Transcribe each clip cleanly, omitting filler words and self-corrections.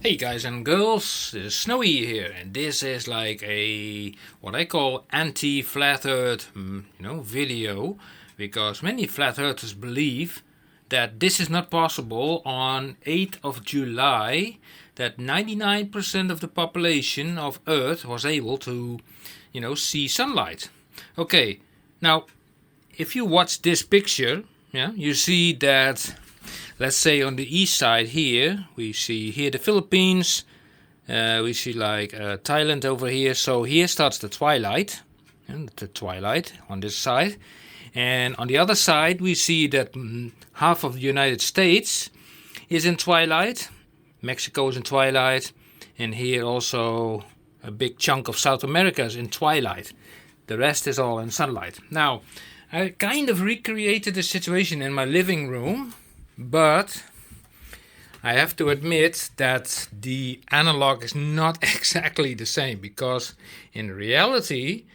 Hey guys and girls, this is Snowy here, and this is like a what I call anti-flat earth video, because many flat earthers believe that this is not possible on 8th of July, that 99% of the population of Earth was able to see sunlight. Okay, now if you watch this picture, you see that, let's say on the east side here, we see here the Philippines, we see like Thailand over here. So here starts the twilight, and the twilight on this side. And on the other side, we see that half of the United States is in twilight. Mexico is in twilight. And here also a big chunk of South America is in twilight. The rest is all in sunlight. Now, I kind of recreated the situation in my living room, but I have to admit that the analog is not exactly the same, because in reality,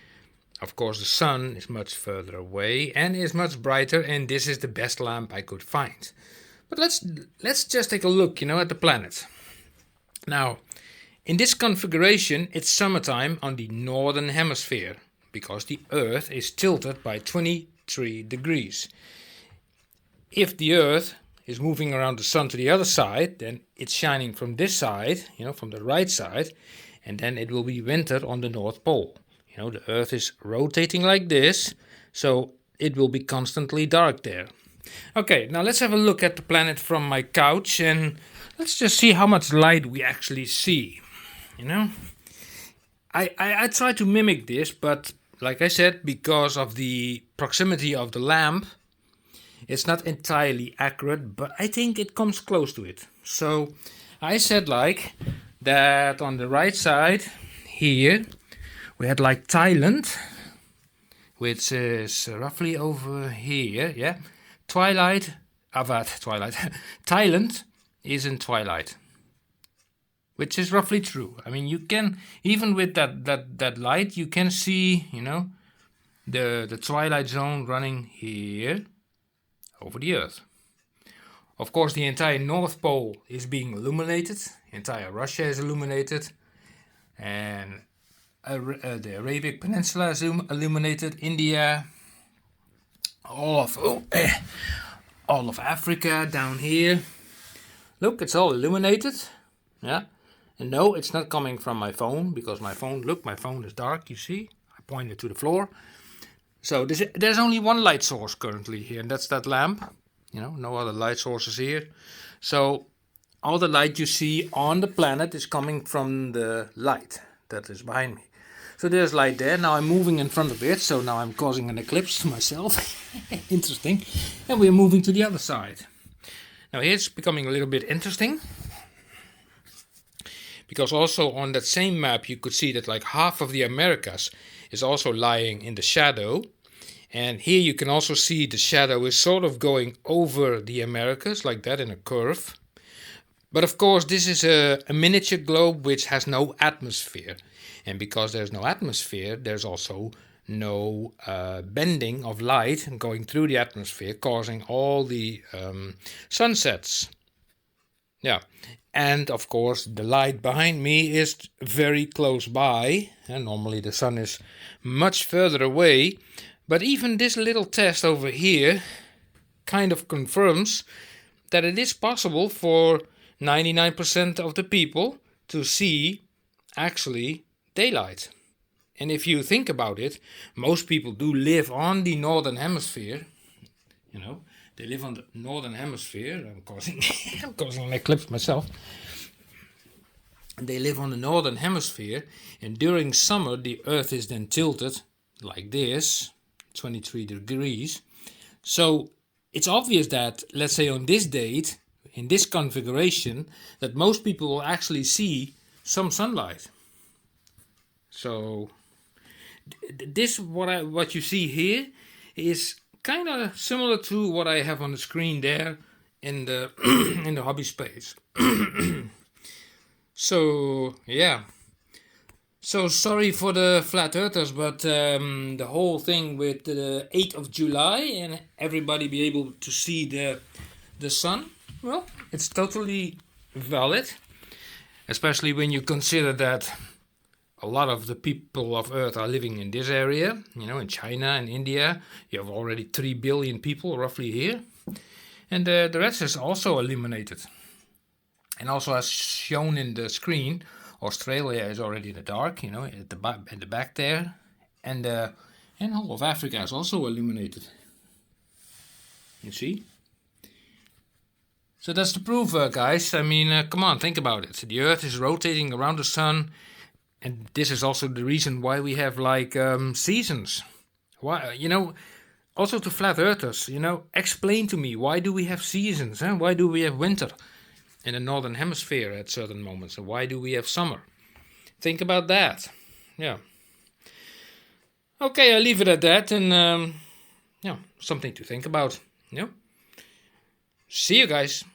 of course, the sun is much further away and is much brighter, and this is the best lamp I could find. But let's just take a look, at the planet. Now, in this configuration, it's summertime on the northern hemisphere, because the Earth is tilted by 23 degrees. If the Earth is moving around the sun to the other side, then it's shining from this side, from the right side, and then it will be winter on the North Pole. The Earth is rotating like this, so it will be constantly dark there. Okay, now let's have a look at the planet from my couch, and let's just see how much light we actually see. I try to mimic this, but like I said, because of the proximity of the lamp, it's not entirely accurate, but I think it comes close to it. So I said like that on the right side here, we had like Thailand, which is roughly over here, yeah. Thailand is in twilight, which is roughly true. I mean, you can, even with that light, you can see, the twilight zone running here over the Earth. Of course, the entire North Pole is being illuminated, entire Russia is illuminated, and the Arabic Peninsula is illuminated, India, all of Africa down here. Look, it's all illuminated, yeah. And no, it's not coming from my phone, because my phone is dark, you see. I pointed to the floor. So there's only one light source currently here, and that's that lamp. No other light sources here. So all the light you see on the planet is coming from the light that is behind me. So there's light there. Now I'm moving in front of it, so now I'm causing an eclipse myself. Interesting. And we're moving to the other side. Now here it's becoming a little bit interesting, because also on that same map you could see that like half of the Americas is also lying in the shadow. And here you can also see the shadow is sort of going over the Americas like that in a curve. But of course this is a miniature globe which has no atmosphere. And because there's no atmosphere, there's also no bending of light going through the atmosphere, causing all the sunsets. Yeah, and of course the light behind me is very close by, and normally the sun is much further away. But even this little test over here kind of confirms that it is possible for 99% of the people to see actually daylight. And if you think about it, most people do live on the northern hemisphere. They live on the northern hemisphere. I'm causing an eclipse myself. They live on the northern hemisphere, and during summer the Earth is then tilted like this, 23 degrees. So it's obvious that, let's say on this date, in this configuration, that most people will actually see some sunlight. So this, what you see here, is kind of similar to what I have on the screen there in the in the hobby space. So yeah. So sorry for the flat earthers, but the whole thing with the 8th of July and everybody be able to see the sun, well, it's totally valid. especially when you consider that a lot of the people of Earth are living in this area, in China and India. You have already 3 billion people roughly here. And the rest is also eliminated. And also, as shown in the screen, Australia is already in the dark, at the back there. And all of Africa is also eliminated. You see? So that's the proof, guys. I mean, come on, think about it. The Earth is rotating around the sun. And this is also the reason why we have seasons. Why, also to flat earthers, explain to me, why do we have seasons? Huh? Why do we have winter in the northern hemisphere at certain moments? And why do we have summer? Think about that. Yeah. Okay, I'll leave it at that, and something to think about. See you guys.